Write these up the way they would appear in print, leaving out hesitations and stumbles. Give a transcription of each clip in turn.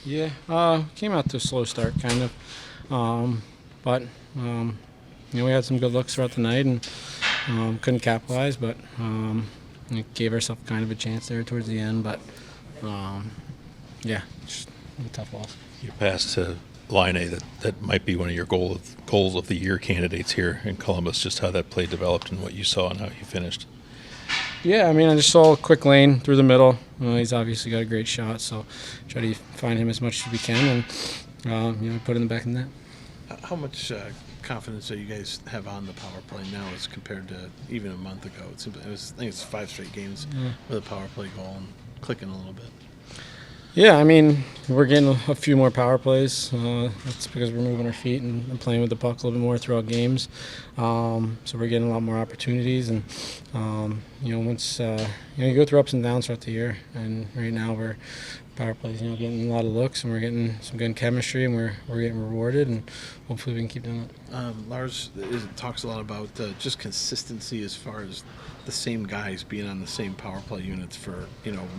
Yeah, came out to a slow start, kind of, but we had some good looks throughout the night and couldn't capitalize, but we gave ourselves kind of a chance there towards the end. But yeah, just a tough loss. You passed to Line A that might be one of your goals of the year candidates here in Columbus. Just how that play developed and what you saw and how you finished. Yeah, I mean, I just saw a quick lane through the middle. He's obviously got a great shot, so try to find him as much as we can and put it in the back of the net. How much confidence do you guys have on the power play now as compared to even a month ago? I think it's 5 straight games with a power play goal and clicking a little bit. Yeah, I mean, we're getting a few more power plays. That's because we're moving our feet and playing with the puck a little bit more throughout games. So we're getting a lot more opportunities. And, once you go through ups and downs throughout the year. And right now we're power plays, getting a lot of looks, and we're getting some good chemistry, and we're getting rewarded, and hopefully we can keep doing that. Lars talks a lot about just consistency as far as the same guys being on the same power play units for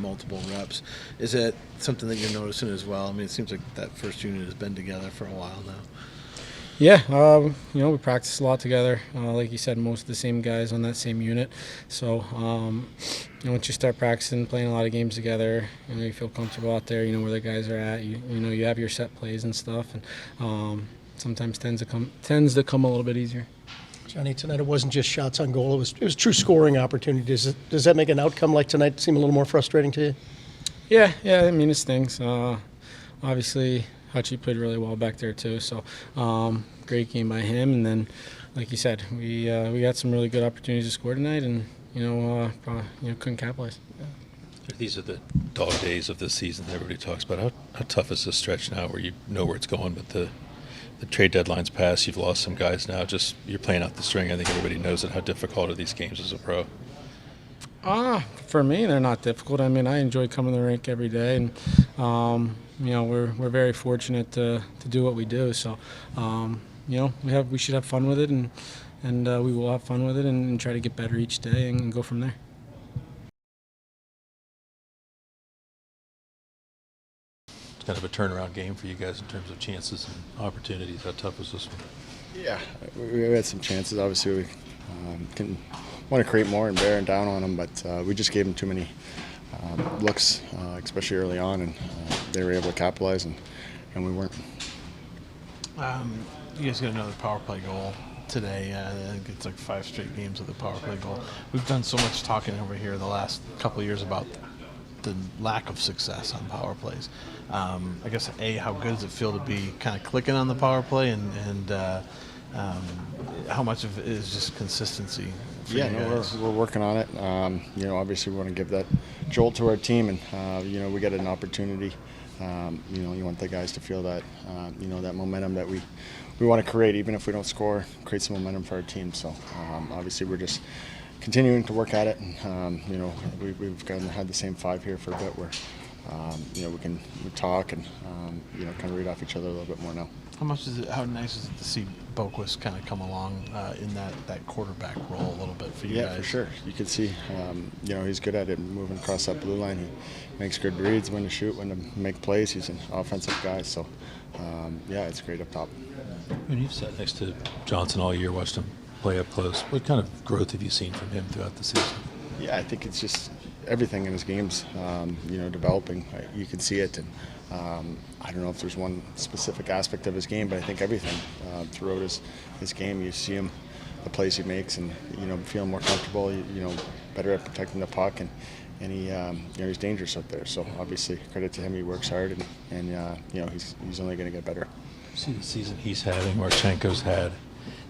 multiple reps. Is that something that you're noticing as well? I mean, it seems like that first unit has been together for a while now. Yeah, we practice a lot together. Like you said, most of the same guys on that same unit. So, once you start practicing, playing a lot of games together, you feel comfortable out there. You know where the guys are at. You have your set plays and stuff, and sometimes tends to come a little bit easier. Johnny, tonight it wasn't just shots on goal. It was true scoring opportunities. Does that make an outcome like tonight seem a little more frustrating to you? Yeah. I mean, it stings. Obviously, Hutchie played really well back there too. So, great game by him. And then, like you said, we got some really good opportunities to score tonight, and couldn't capitalize. These are the dog days of this season that everybody talks about. How tough is this stretch now where you know where it's going, but the trade deadline's passed, you've lost some guys now, just you're playing out the string. I think everybody knows it. How difficult are these games as a pro? For me, they're not difficult. I mean, I enjoy coming to the rink every day, and we're very fortunate to do what we do. So, we should have fun with it, and we will have fun with it, and try to get better each day and go from there. It's kind of a turnaround game for you guys in terms of chances and opportunities. How tough was this one? Yeah, we had some chances. Obviously, we can want to create more and bear down on them, but we just gave them too many looks, especially early on, and they were able to capitalize, and we weren't. You guys got another power play goal today. I think it's like 5 straight games with a power play goal. We've done so much talking over here the last couple of years about the lack of success on power plays. I guess, how good does it feel to be kind of clicking on the power play, and how much of it is just consistency for you guys? We're working on it. Obviously we want to give that jolt to our team, and we get an opportunity. You want the guys to feel that that momentum that we want to create, even if we don't score, create some momentum for our team. So obviously we're just continuing to work at it, and we've kind of had the same 5 here for a bit where we talk and kind of read off each other a little bit more now. How nice is it to see Boquist kind of come along in that quarterback role a little bit for you guys? Yeah, for sure. You can see, he's good at it, moving across that blue line. He makes good reads when to shoot, when to make plays. He's an offensive guy, so it's great up top. When you've sat next to Johnson all year, watched him play up close, what kind of growth have you seen from him throughout the season? Yeah, I think it's just everything in his game's, developing. You can see it, and I don't know if there's one specific aspect of his game, but I think everything throughout his game, you see him, the plays he makes, and feeling more comfortable. Better at protecting the puck, and he's dangerous out there. So obviously, credit to him. He works hard, and he's only going to get better. See the season he's having, Marchenko's had.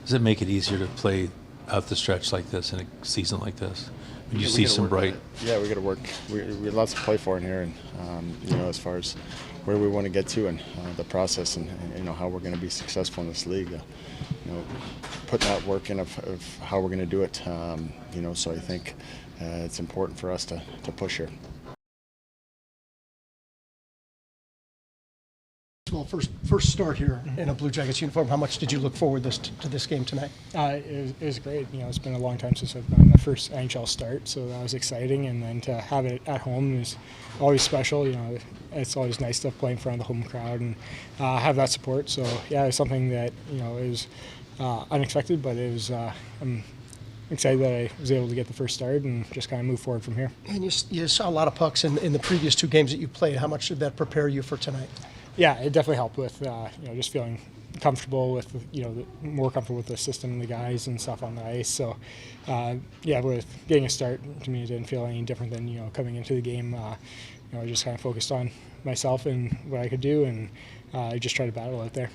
Does it make it easier to play out the stretch like this in a season like this? When you see some bright. Yeah, we got to work. We have lots to play for in here, and as far as where we want to get to, and the process, and how we're going to be successful in this league. Putting that work in of how we're going to do it. So I think it's important for us to push here. Well, first start here in a Blue Jackets uniform. How much did you look forward to this game tonight? It was great. It's been a long time since I've done the first NHL start, so that was exciting. And then to have it at home is always special. It's always nice to play in front of the home crowd and have that support. So yeah, it was something that it was unexpected, but it was. I'm excited that I was able to get the first start and just kind of move forward from here. And you saw a lot of pucks in the previous 2 games that you played. How much did that prepare you for tonight? Yeah, it definitely helped with just feeling comfortable with more comfortable with the system and the guys and stuff on the ice. So with getting a start, to me it didn't feel any different than coming into the game. I just kind of focused on myself and what I could do, and I just tried to battle out there.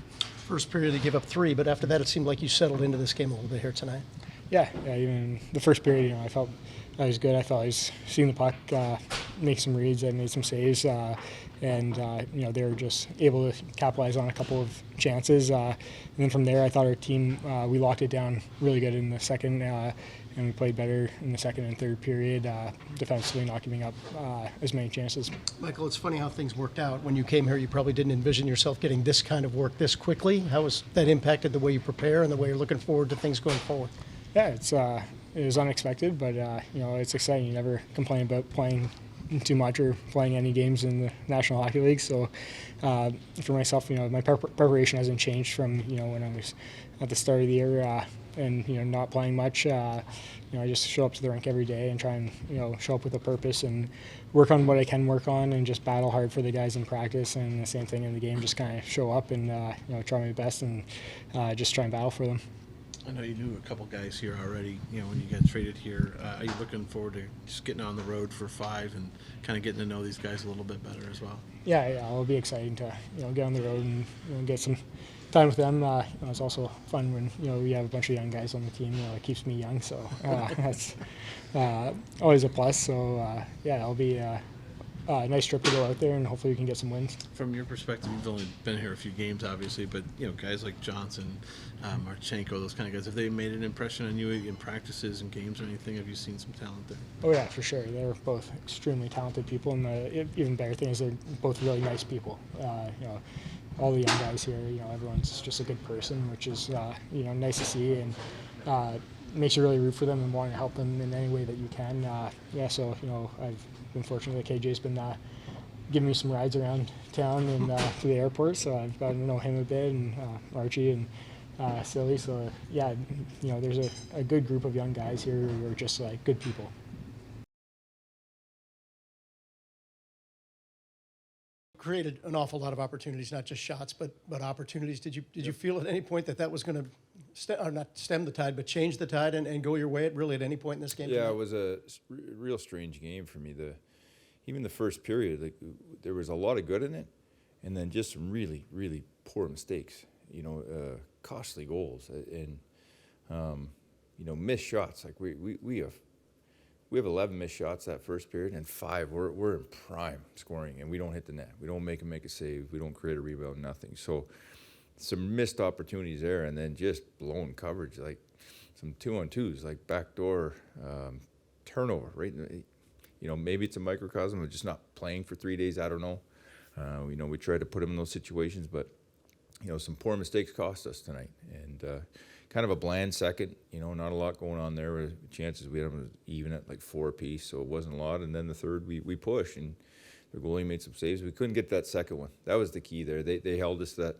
First period you gave up 3, but after that it seemed like you settled into this game a little bit here tonight. Yeah, even the first period, I felt I was good. I felt I was seeing the puck, make some reads. I made some saves, and they were just able to capitalize on a couple of chances. And then from there, I thought our team, we locked it down really good in the second, and we played better in the second and third period, defensively, not giving up as many chances. Michael, it's funny how things worked out. When you came here, you probably didn't envision yourself getting this kind of work this quickly. How has that impacted the way you prepare and the way you're looking forward to things going forward? Yeah, it was unexpected, but it's exciting. You never complain about playing too much or playing any games in the National Hockey League. So for myself, my preparation hasn't changed from when I was at the start of the year and not playing much. I just show up to the rink every day and try and show up with a purpose and work on what I can work on and just battle hard for the guys in practice, and the same thing in the game. Just kind of show up and try my best and just try and battle for them. I know you knew a couple guys here already, when you got traded here. Are you looking forward to just getting on the road for 5 and kind of getting to know these guys a little bit better as well? Yeah, it'll be exciting to get on the road and get some time with them. It's also fun when we have a bunch of young guys on the team. It keeps me young, so that's always a plus. So it'll be a nice trip to go out there, and hopefully we can get some wins. From your perspective, you've only been here a few games, obviously, but guys like Johnson, Marchenko, those kind of guys, have they made an impression on you in practices and games or anything? Have you seen some talent there? Oh yeah, for sure. They're both extremely talented people, and the even better thing is they're both really nice people. All the young guys here, everyone's just a good person, which is nice to see, and makes you really root for them and want to help them in any way that you can. So I've been fortunate that KJ's been giving me some rides around town and to the airport, so I've gotten to know him a bit, and Archie and Silly. So there's a good group of young guys here who are just good people. Created an awful lot of opportunities, not just shots, but opportunities. Did you feel at any point that was going to not stem the tide, but change the tide and go your way at any point in this game? Yeah, tonight? it was a real strange game for me. Even the first period, there was a lot of good in it, and then just some really, really poor mistakes. Costly goals and missed shots. We have 11 missed shots that first period, and 5 we're in prime scoring, and we don't hit the net. We don't make a save. We don't create a rebound. Nothing. So some missed opportunities there, and then just blown coverage, like some 2-on-2s, like backdoor turnover. Right. Maybe it's a microcosm of just not playing for 3 days. I don't know. We tried to put them in those situations, but some poor mistakes cost us tonight, and kind of a bland second. Not a lot going on there. Chances we had them even at 4 apiece, so it wasn't a lot. And then the third, we pushed, and the goalie made some saves. We couldn't get that second one. That was the key there. They held us to that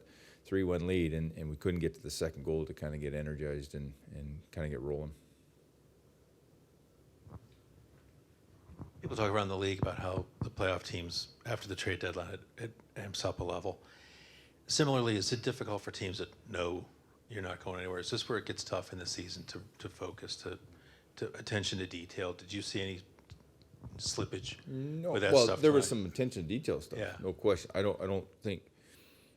3-1 lead, and we couldn't get to the second goal to kind of get energized and kind of get rolling. People talk around the league about how the playoff teams, after the trade deadline, it amps up a level. Similarly, is it difficult for teams that know you're not going anywhere? Is this where it gets tough in the season to focus, to attention to detail? Did you see any slippage with that stuff? Well, there was some attention to detail stuff. Yeah. No question. I don't think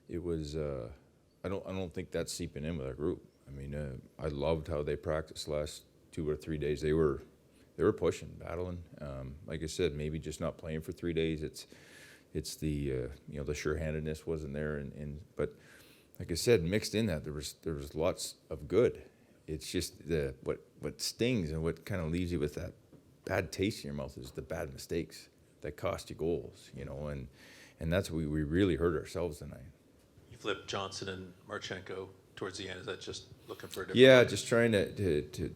it was. I don't think that's seeping in with our group. I mean, I loved how they practiced last 2 or 3 days. They were pushing, battling. Like I said, maybe just not playing for 3 days. It's the the sure-handedness wasn't there, but like I said, mixed in that there was lots of good. It's just what stings and what kind of leaves you with that bad taste in your mouth is the bad mistakes that cost you goals, and that's what we really hurt ourselves tonight. flipped Johnson and Marchenko towards the end. Is that just looking for a different? Yeah, just trying to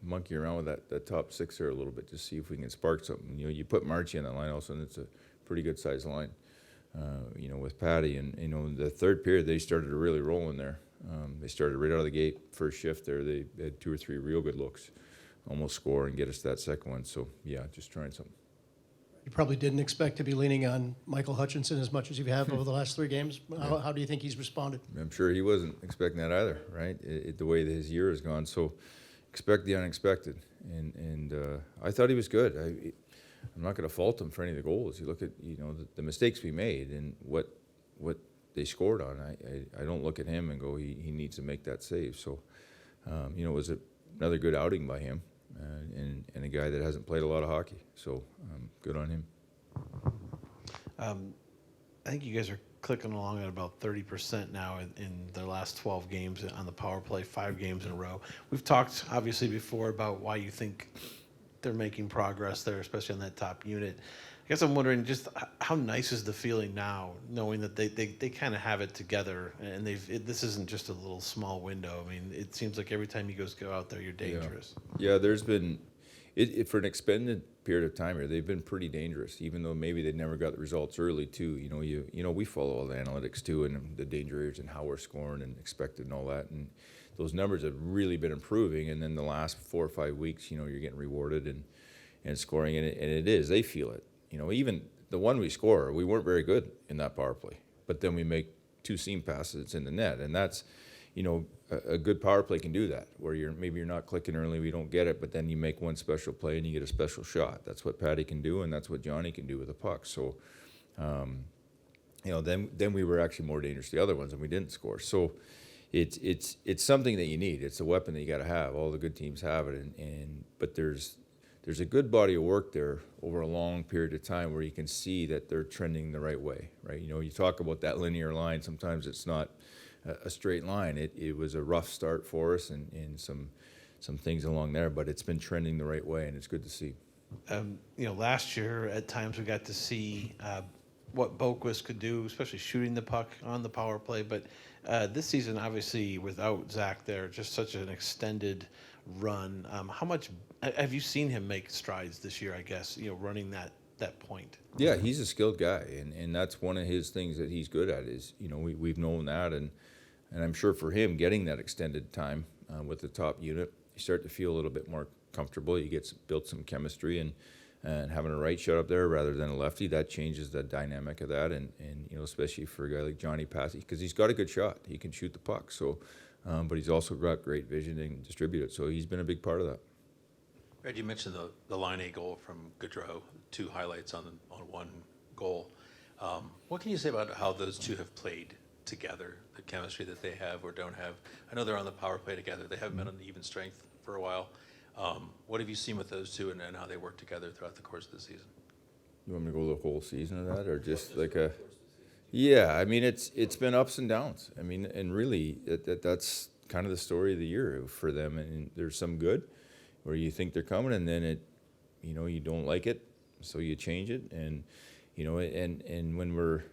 monkey around with that top six there a little bit, just see if we can spark something. You put Marchie on that line, all of a sudden it's a pretty good sized line. With Patty, and the third period they started to really roll in there. They started right out of the gate, first shift there. They had 2 or 3 real good looks, almost score and get us that second one. So yeah, just trying something. You probably didn't expect to be leaning on Michael Hutchinson as much as you have over the last 3 games. How do you think he's responded? I'm sure he wasn't expecting that either, right? The way that his year has gone. So expect the unexpected, and I thought he was good. I'm not going to fault him for any of the goals. You look at the mistakes we made and what they scored on. I don't look at him and go he needs to make that save. So it was another good outing by him, and a guy that hasn't played a lot of hockey. So good on him. I think you guys are clicking along at about 30% now in the last 12 games on the power play, 5 games in a row. We've talked obviously before about why you think they're making progress there, especially on that top unit. I guess I'm wondering just how nice is the feeling now, knowing that they kind of have it together, and this isn't just a little small window. I mean, it seems like every time you guys go out there, you're dangerous. Yeah, there's been for an extended period of time here, they've been pretty dangerous, even though maybe they never got the results early too. We follow all the analytics too, and the danger areas and how we're scoring and expected and all that, and those numbers have really been improving. And then the last 4 or 5 weeks, you're getting rewarded and scoring, and it is. They feel it. Even the one we score, we weren't very good in that power play, but then we make 2 seam passes in the net, and that's, a good power play can do that, where you're not clicking early, we don't get it, but then you make one special play and you get a special shot. That's what Patty can do, and that's what Johnny can do with the puck. So, then we were actually more dangerous the other ones, and we didn't score. So, it's something that you need. It's a weapon that you got to have. All the good teams have it, but there's a good body of work there over a long period of time where you can see that they're trending the right way, right? You talk about that linear line. Sometimes it's not a straight line. It was a rough start for us and some things along there, but it's been trending the right way, and it's good to see. Last year at times we got to see what Boquist could do, especially shooting the puck on the power play. But this season, obviously, without Zach there, just such an extended run. How much have you seen him make strides this year, I guess, running that point? Yeah, he's a skilled guy, and that's one of his things that he's good at is, we've known that, and I'm sure for him, getting that extended time with the top unit, you start to feel a little bit more comfortable. You built some chemistry, and having a right shot up there rather than a lefty, that changes the dynamic of that, and especially for a guy like Johnny Passy, because he's got a good shot. He can shoot the puck, so, but he's also got great vision and distribute it, so he's been a big part of that. Brad, you mentioned the line A goal from Gaudreau, 2 highlights on 1 goal. What can you say about how those 2 have played together, the chemistry that they have or don't have? I know they're on the power play together. They haven't been on even strength for a while. What have you seen with those 2 and how they work together throughout the course of the season? You want me to go the whole season of that, or just like a? Yeah, I mean it's been ups and downs. I mean, and really that's kind of the story of the year for them. And there's some good, where you think they're coming, and then you don't like it, so you change it, and and when we're,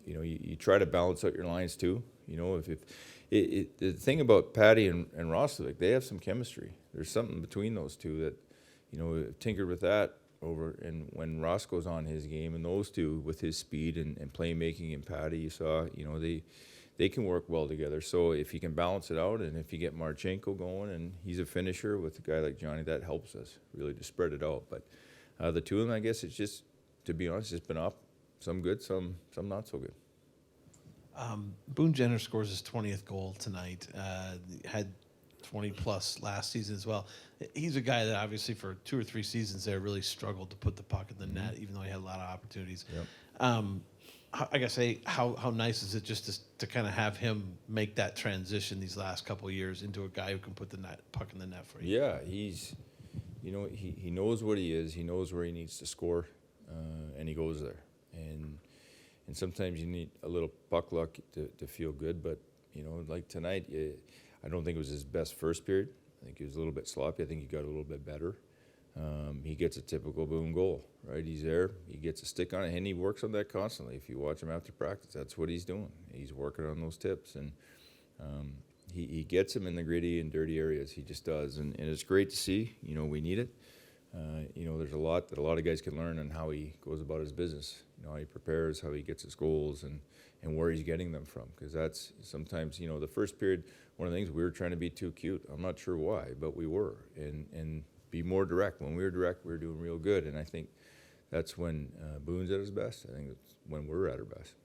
you try to balance out your lines too. If the thing about Patty and Roslovic, they have some chemistry. There's something between those 2 that, tinkered with that over, and when Ross goes on his game, and those 2 with his speed and playmaking, and Patty, you saw, they can work well together. So if you can balance it out, and if you get Marchenko going, and he's a finisher with a guy like Johnny, that helps us really to spread it out. But the 2 of them, I guess it's just, to be honest, it's been up. Some good, some not so good. Boone Jenner scores his 20th goal tonight. Had 20-plus last season as well. He's a guy that obviously for 2 or 3 seasons there really struggled to put the puck in the net, even though he had a lot of opportunities. Yep. I guess, how nice is it just to kind of have him make that transition these last couple of years into a guy who can put the puck in the net for you? Yeah, he's, he knows what he is. He knows where he needs to score, and he goes there. And sometimes you need a little puck luck to feel good. But, like tonight, I don't think it was his best first period. I think he was a little bit sloppy. I think he got a little bit better. he gets a typical Boone goal, right? He's there, he gets a stick on it, and he works on that constantly. If you watch him after practice, that's what he's doing. He's working on those tips, and he gets them in the gritty and dirty areas. He just does, and it's great to see. You know, we need it. You know, there's a lot that a lot of guys can learn on how he goes about his business. You know, how he prepares, how he gets his goals, and where he's getting them from. Because that's sometimes, you know, the first period, one of the things we were trying to be too cute. I'm not sure why, but we were, and be more direct. When we were direct, we were doing real good, and I think that's when Boone's at his best. I think it's when we're at our best.